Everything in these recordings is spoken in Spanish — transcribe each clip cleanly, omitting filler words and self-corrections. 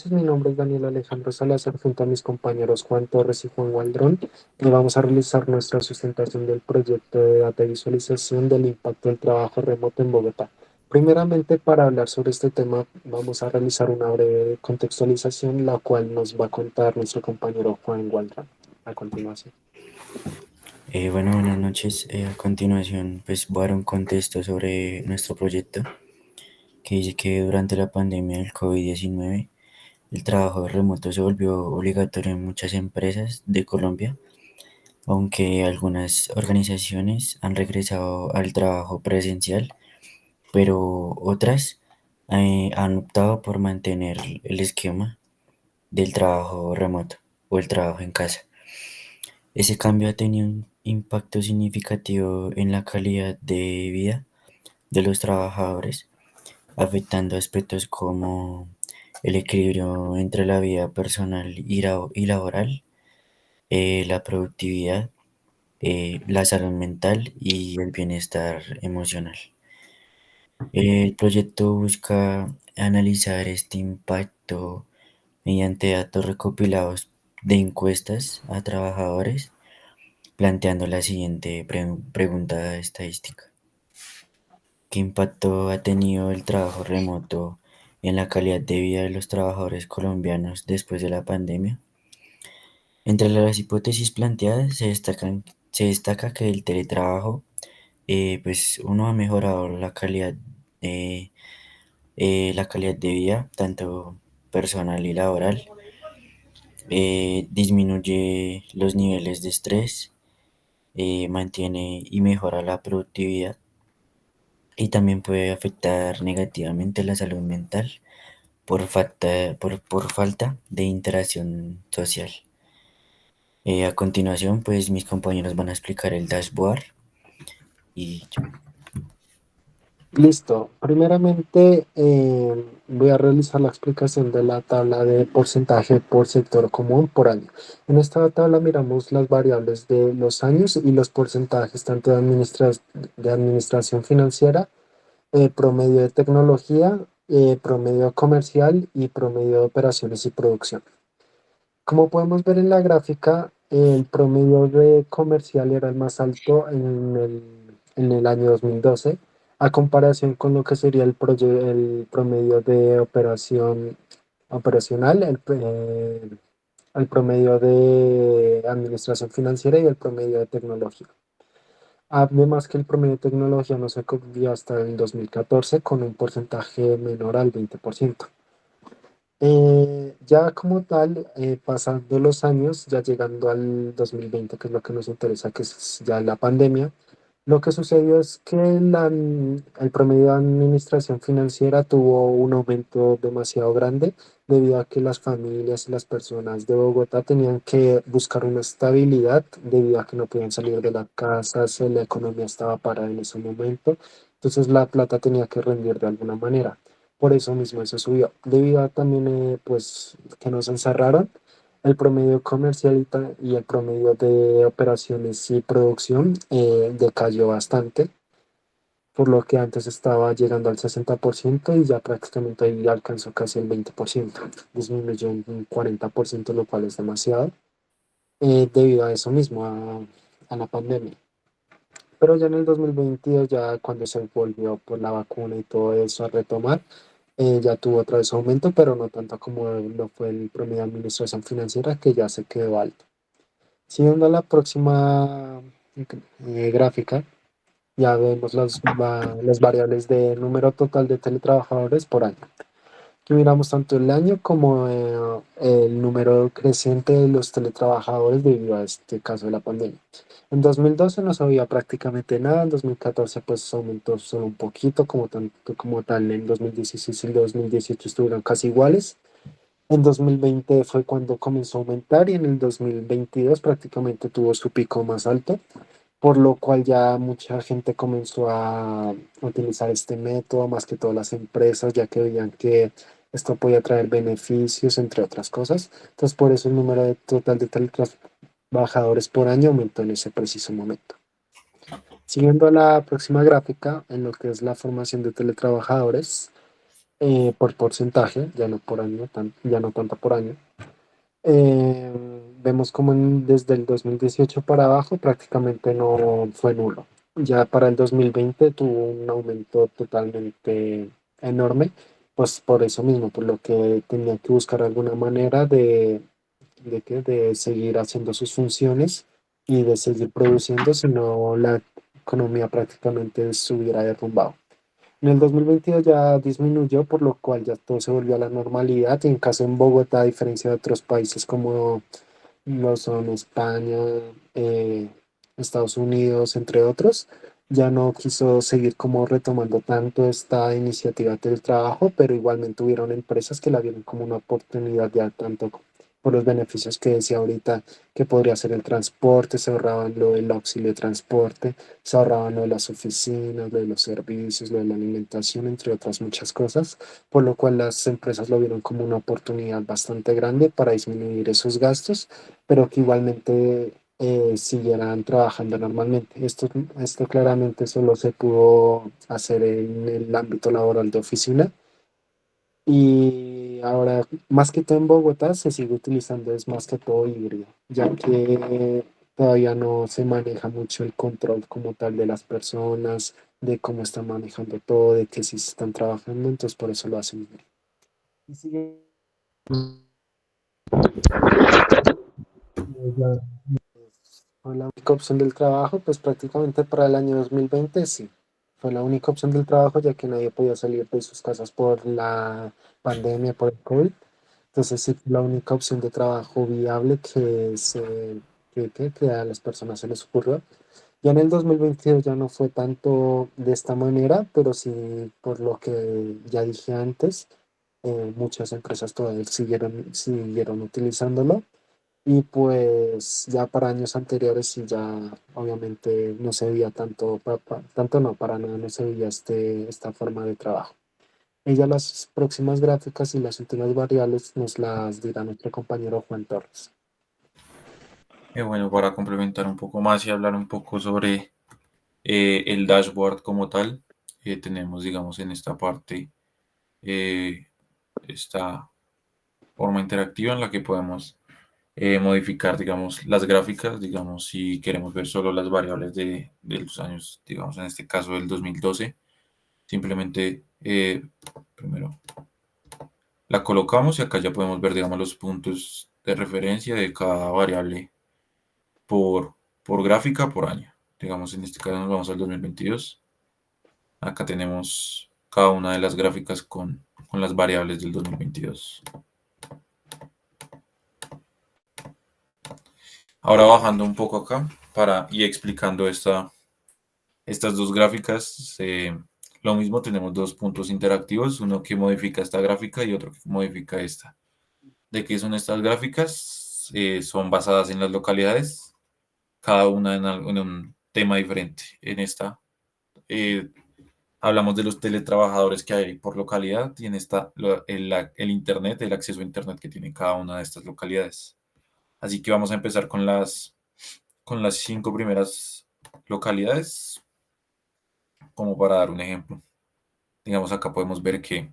Mi nombre es Daniel Alejandro Salazar, junto a mis compañeros Juan Torres y Juan Waldrón, y vamos a realizar nuestra sustentación del proyecto de data visualización del impacto del trabajo remoto en Bogotá. Primeramente, para hablar sobre este tema, vamos a realizar una breve contextualización, la cual nos va a contar nuestro compañero Juan Waldrón a continuación. Bueno, buenas noches. A continuación, pues voy a dar un contexto sobre nuestro proyecto, que dice que durante la pandemia del COVID-19, el trabajo remoto se volvió obligatorio en muchas empresas de Colombia, aunque algunas organizaciones han regresado al trabajo presencial, pero otras han optado por mantener el esquema del trabajo remoto o el trabajo en casa. Ese cambio ha tenido un impacto significativo en la calidad de vida de los trabajadores, afectando aspectos como el equilibrio entre la vida personal y laboral, la productividad, la salud mental y el bienestar emocional. El proyecto busca analizar este impacto mediante datos recopilados de encuestas a trabajadores, planteando la siguiente pregunta estadística. ¿Qué impacto ha tenido el trabajo remoto en la calidad de vida de los trabajadores colombianos después de la pandemia? Entre las hipótesis planteadas se destaca que el teletrabajo, pues uno ha mejorado eh, la calidad de vida, tanto personal y laboral, disminuye los niveles de estrés, mantiene y mejora la productividad y también puede afectar negativamente la salud mental por falta de interacción social. A continuación, pues mis compañeros van a explicar el dashboard y ya. Listo. Primeramente, voy a realizar la explicación de la tabla de porcentaje por sector común por año. En esta tabla miramos las variables de los años y los porcentajes tanto de administración financiera, promedio de tecnología, promedio comercial y promedio de operaciones y producción. Como podemos ver en la gráfica, el promedio de comercial era el más alto en el año 2012, a comparación con lo que sería el promedio de operacional, el promedio de administración financiera y el promedio de tecnología. Además que el promedio de tecnología no se cumplió hasta el 2014 con un porcentaje menor al 20%. Ya como tal, pasando los años, ya llegando al 2020, que es lo que nos interesa, que es ya la pandemia, lo que sucedió es que el promedio de administración financiera tuvo un aumento demasiado grande debido a que las familias y las personas de Bogotá tenían que buscar una estabilidad debido a que no podían salir de la casa, la economía estaba parada en ese momento, entonces la plata tenía que rendir de alguna manera. Por eso mismo eso subió. Debido a también pues que nos encerraron, el promedio comercial y el promedio de operaciones y producción decayó bastante, por lo que antes estaba llegando al 60% y ya prácticamente ahí alcanzó casi el 20%. Disminuyó un 40%, lo cual es demasiado, debido a eso mismo, a la pandemia. Pero ya en el 2022, ya cuando se volvió por la vacuna y todo eso a retomar, ya tuvo otra vez aumento, pero no tanto como lo fue el promedio de administración financiera, que ya se quedó alto. Siguiendo a la próxima gráfica, ya vemos las variables de número total de teletrabajadores por año. Aquí miramos tanto el año como el número creciente de los teletrabajadores debido a este caso de la pandemia. En 2012 no sabía prácticamente nada, en 2014 pues aumentó solo un poquito, como tal en 2016 y 2018 estuvieron casi iguales. En 2020 fue cuando comenzó a aumentar y en el 2022 prácticamente tuvo su pico más alto, por lo cual ya mucha gente comenzó a utilizar este método, más que todas las empresas, ya que veían que esto podía traer beneficios, entre otras cosas. Entonces, por eso el número total de teletrabajadores por año aumentó en ese preciso momento. Siguiendo a la próxima gráfica, en lo que es la formación de teletrabajadores, por porcentaje, ya no por año, ya no tanto por año. Eh, Vemos como desde el 2018 para abajo prácticamente no fue nulo. Ya para el 2020 tuvo un aumento totalmente enorme, pues por eso mismo, por lo que tenía que buscar alguna manera de seguir haciendo sus funciones y de seguir produciendo, si no la economía prácticamente se hubiera derrumbado. En el 2022 ya disminuyó, por lo cual ya todo se volvió a la normalidad. Y en caso en Bogotá, a diferencia de otros países como lo son España, eh, Estados Unidos, entre otros, ya no quiso seguir como retomando tanto esta iniciativa del trabajo, pero igualmente hubieron empresas que la vieron como una oportunidad ya tanto por los beneficios que decía ahorita, que podría ser el transporte, se ahorraban lo del auxilio de transporte, se ahorraban lo de las oficinas, lo de los servicios, lo de la alimentación, entre otras muchas cosas, por lo cual las empresas lo vieron como una oportunidad bastante grande para disminuir esos gastos, pero que igualmente siguieran trabajando normalmente. Esto claramente solo se pudo hacer en el ámbito laboral de oficina y ahora, más que todo en Bogotá, se sigue utilizando, es más que todo híbrido, ya que todavía no se maneja mucho el control como tal de las personas, de cómo están manejando todo, de que si se están trabajando, entonces por eso lo hacen híbrido. Y sigue ya, fue la única opción del trabajo, pues prácticamente para el año 2020 sí. Fue la única opción del trabajo, ya que nadie podía salir de sus casas por la pandemia, por el COVID. Entonces sí fue la única opción de trabajo viable que a las personas se les ocurrió. Ya en el 2022 ya no fue tanto de esta manera, pero sí por lo que ya dije antes, muchas empresas todavía siguieron utilizándolo. Y pues ya para años anteriores sí ya obviamente no se veía tanto, tanto no, para nada no se veía esta forma de trabajo. Y ya las próximas gráficas y las últimas variables nos las dirá nuestro compañero Juan Torres. Bueno, para complementar un poco más y hablar un poco sobre el dashboard como tal, tenemos, digamos, en esta parte eh, esta forma interactiva en la que podemos modificar, digamos, las gráficas, digamos, si queremos ver solo las variables de los años, digamos, en este caso del 2012, simplemente primero la colocamos y acá ya podemos ver, digamos, los puntos de referencia de cada variable por, por gráfica por año. Digamos, en este caso nos vamos al 2022. Acá tenemos cada una de las gráficas con las variables del 2022. Ahora bajando un poco acá y explicando estas dos gráficas, lo mismo, tenemos dos puntos interactivos, uno que modifica esta gráfica y otro que modifica esta. ¿De qué son estas gráficas? Son basadas en las localidades, cada una en un tema diferente. En esta eh, hablamos de los teletrabajadores que hay por localidad y en esta el Internet, el acceso a Internet que tiene cada una de estas localidades. Así que vamos a empezar con las 5 primeras localidades, como para dar un ejemplo. Digamos, acá podemos ver que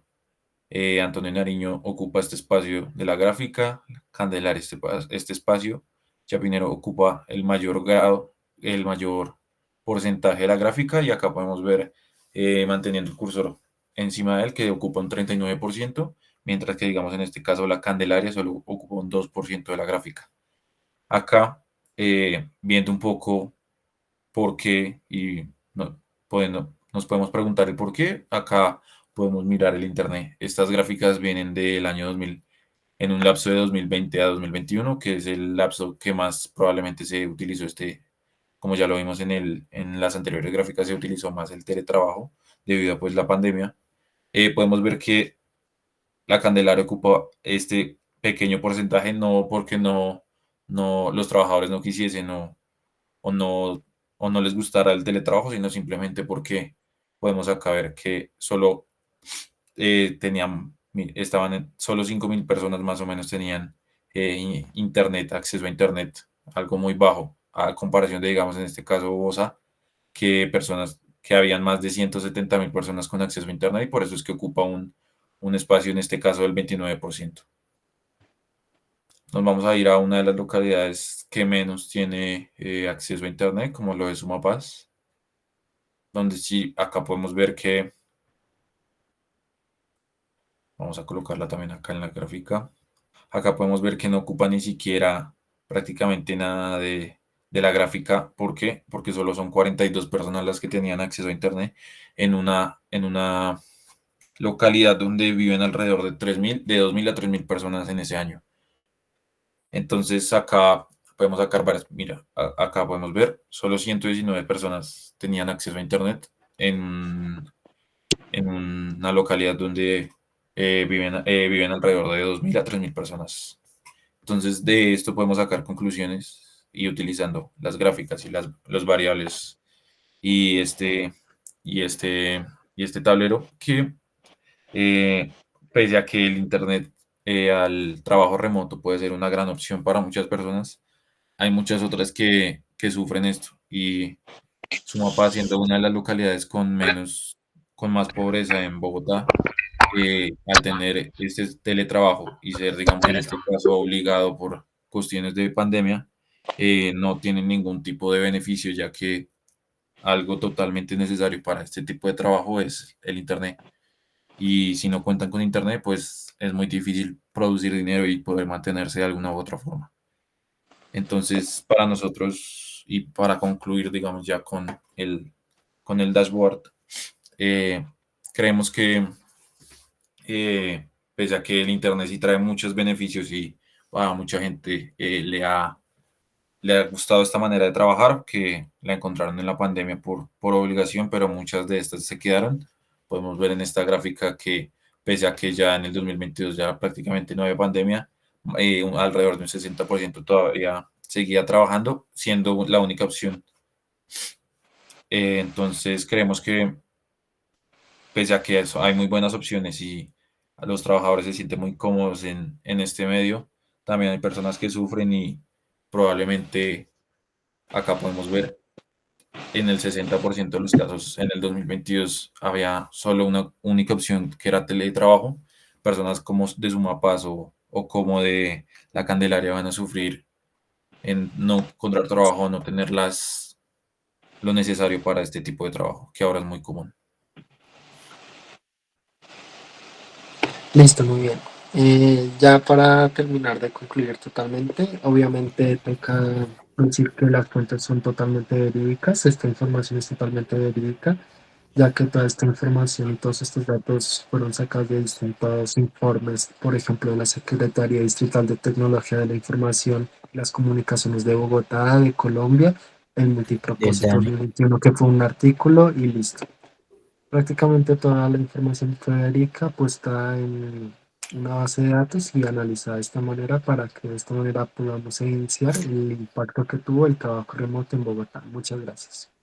Antonio Nariño ocupa este espacio de la gráfica, Candelaria este espacio, Chapinero ocupa el mayor grado, el mayor porcentaje de la gráfica y acá podemos ver manteniendo el cursor encima de él que ocupa un 39%, mientras que digamos en este caso la Candelaria solo ocupa un 2% de la gráfica. Acá, viendo un poco por qué y nos podemos preguntar el por qué. Acá podemos mirar el internet. Estas gráficas vienen del año 2000, en un lapso de 2020 a 2021, que es el lapso que más probablemente se utilizó como ya lo vimos en las anteriores gráficas, se utilizó más el teletrabajo debido a pues la pandemia. Podemos ver que la Candelaria ocupa este pequeño porcentaje, no porque los trabajadores no quisiesen o no, o no les gustara el teletrabajo, sino simplemente porque podemos acá ver que solo solo 5.000 personas más o menos tenían internet, acceso a internet, algo muy bajo, a comparación de, digamos, en este caso, Bosa, que habían más de 170.000 personas con acceso a internet y por eso es que ocupa un espacio en este caso del 29%. Nos vamos a ir a una de las localidades que menos tiene acceso a Internet, como lo es Sumapaz, donde sí, acá podemos ver que, vamos a colocarla también acá en la gráfica, acá podemos ver que no ocupa ni siquiera prácticamente nada de la gráfica. ¿Por qué? Porque solo son 42 personas las que tenían acceso a Internet en una localidad donde viven alrededor de 3.000, de 2.000 a 3.000 personas en ese año. Entonces acá podemos sacar varias, mira, acá podemos ver, solo 119 personas tenían acceso a Internet en una localidad donde viven alrededor de 2.000 a 3.000 personas. Entonces de esto podemos sacar conclusiones y utilizando las gráficas y los variables y y este, y este tablero que eh, pese a que el Internet al trabajo remoto puede ser una gran opción para muchas personas, hay muchas otras que sufren esto. Y Sumapaz, siendo una de las localidades con más pobreza en Bogotá, al tener este teletrabajo y ser, digamos, en este caso obligado por cuestiones de pandemia, no tienen ningún tipo de beneficio, ya que algo totalmente necesario para este tipo de trabajo es el Internet. Y si no cuentan con Internet, pues es muy difícil producir dinero y poder mantenerse de alguna u otra forma. Entonces, para nosotros y para concluir, digamos, ya con el dashboard, eh, creemos que pese a que el Internet sí trae muchos beneficios y a mucha gente le ha gustado esta manera de trabajar, que la encontraron en la pandemia por obligación, pero muchas de estas se quedaron. Podemos ver en esta gráfica que pese a que ya en el 2022 ya prácticamente no había pandemia, alrededor de un 60% todavía seguía trabajando, siendo la única opción. Entonces creemos que pese a que eso, hay muy buenas opciones y a los trabajadores se sienten muy cómodos en este medio, también hay personas que sufren y probablemente acá podemos ver en el 60% de los casos en el 2022 había solo una única opción que era teletrabajo. Personas como de Sumapaz o como de La Candelaria van a sufrir en no encontrar trabajo, no tener lo necesario para este tipo de trabajo, que ahora es muy común. Listo, muy bien. Ya para terminar de concluir totalmente, obviamente toca decir que las fuentes son totalmente verídicas, esta información es totalmente verídica, ya que toda esta información y todos estos datos fueron sacados de distintos informes, por ejemplo, de la Secretaría Distrital de Tecnología de la Información y las Comunicaciones de Bogotá, de Colombia, el Del Multipropósito DANE. 2021, que fue un artículo y listo. Prácticamente toda la información verídica puesta en una base de datos y analizada de esta manera para que de esta manera podamos evidenciar el impacto que tuvo el trabajo remoto en Bogotá. Muchas gracias.